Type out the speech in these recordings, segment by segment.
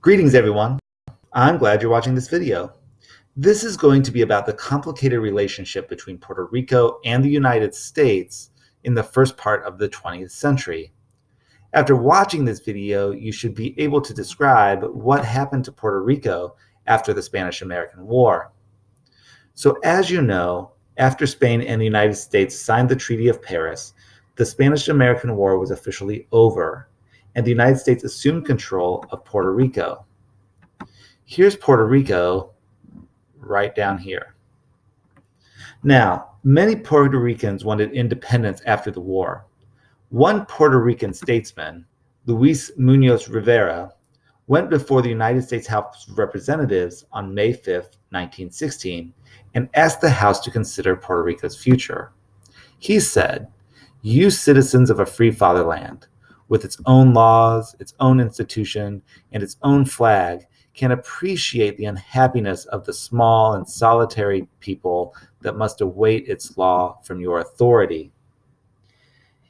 Greetings, everyone. I'm glad you're watching this video. This is going to be about the complicated relationship between Puerto Rico and the United States in the first part of the 20th century. After watching this video, you should be able to describe what happened to Puerto Rico after the Spanish-American War. So, as you know, after Spain and the United States signed the Treaty of Paris, the Spanish-American War was officially over, and the United States assumed control of Puerto Rico. Here's Puerto Rico right down here. Now, many Puerto Ricans wanted independence after the war. One Puerto Rican statesman, Luis Muñoz Rivera, went before the United States House of Representatives on May 5, 1916, and asked the House to consider Puerto Rico's future. He said, "You citizens of a free fatherland, with its own laws, its own institution, and its own flag, can appreciate the unhappiness of the small and solitary people that must await its law from your authority."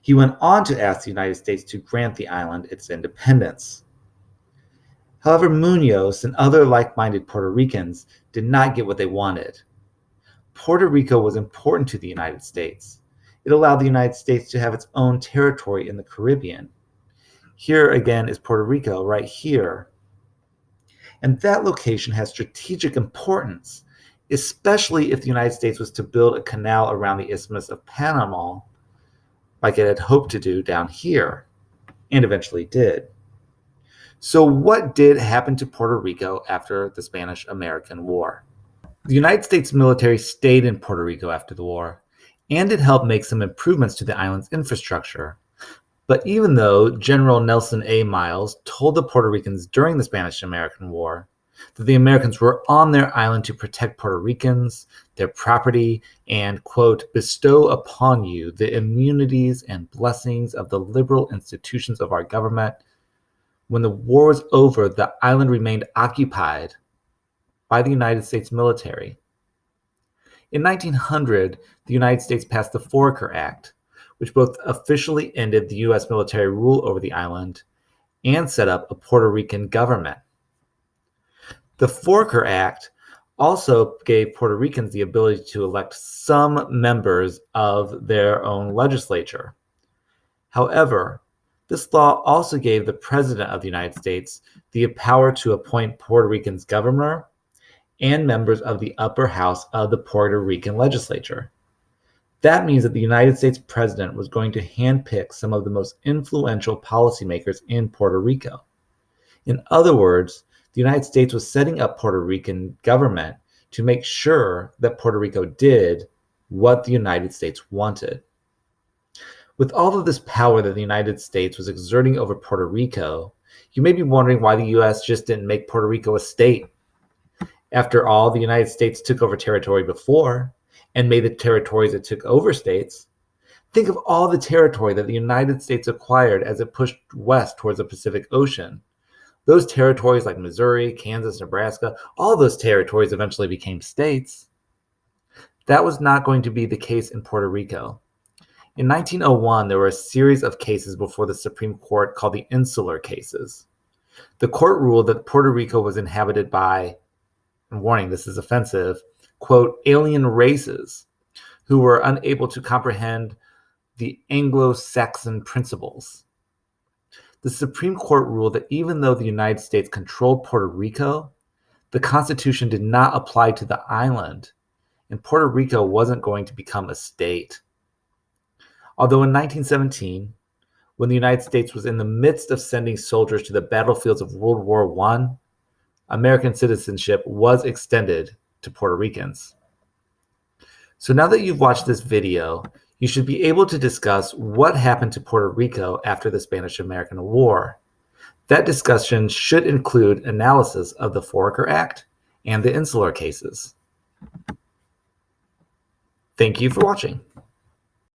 He went on to ask the United States to grant the island its independence. However, Munoz and other like-minded Puerto Ricans did not get what they wanted. Puerto Rico was important to the United States. It allowed the United States to have its own territory in the Caribbean. Here again is Puerto Rico, right here. And that location has strategic importance, especially if the United States was to build a canal around the Isthmus of Panama, like it had hoped to do down here, and eventually did. So what did happen to Puerto Rico after the Spanish-American War? The United States military stayed in Puerto Rico after the war, and it helped make some improvements to the island's infrastructure. But even though General Nelson A. Miles told the Puerto Ricans during the Spanish-American War that the Americans were on their island to protect Puerto Ricans, their property, and, quote, bestow upon you the immunities and blessings of the liberal institutions of our government, when the war was over, the island remained occupied by the United States military. In 1900, the United States passed the Foraker Act, which both officially ended the U.S. military rule over the island and set up a Puerto Rican government. The Foraker Act also gave Puerto Ricans the ability to elect some members of their own legislature. However, this law also gave the President of the United States the power to appoint Puerto Rican's governor and members of the upper house of the Puerto Rican legislature. That means that the United States president was going to handpick some of the most influential policymakers in Puerto Rico. In other words, the United States was setting up Puerto Rican government to make sure that Puerto Rico did what the United States wanted. With all of this power that the United States was exerting over Puerto Rico, you may be wondering why the U.S. just didn't make Puerto Rico a state. After all, the United States took over territory before and made the territories it took over states. Think of all the territory that the United States acquired as it pushed west towards the Pacific Ocean. Those territories like Missouri, Kansas, Nebraska, all those territories eventually became states. That was not going to be the case in Puerto Rico. In 1901, there were a series of cases before the Supreme Court called the Insular Cases. The court ruled that Puerto Rico was inhabited by, and warning, this is offensive, quote, alien races who were unable to comprehend the Anglo-Saxon principles. The Supreme Court ruled that even though the United States controlled Puerto Rico, the Constitution did not apply to the island, and Puerto Rico wasn't going to become a state. Although in 1917, when the United States was in the midst of sending soldiers to the battlefields of World War I, American citizenship was extended to Puerto Ricans. So now that you've watched this video, you should be able to discuss what happened to Puerto Rico after the Spanish-American War. That discussion should include analysis of the Foraker Act and the Insular Cases. Thank you for watching.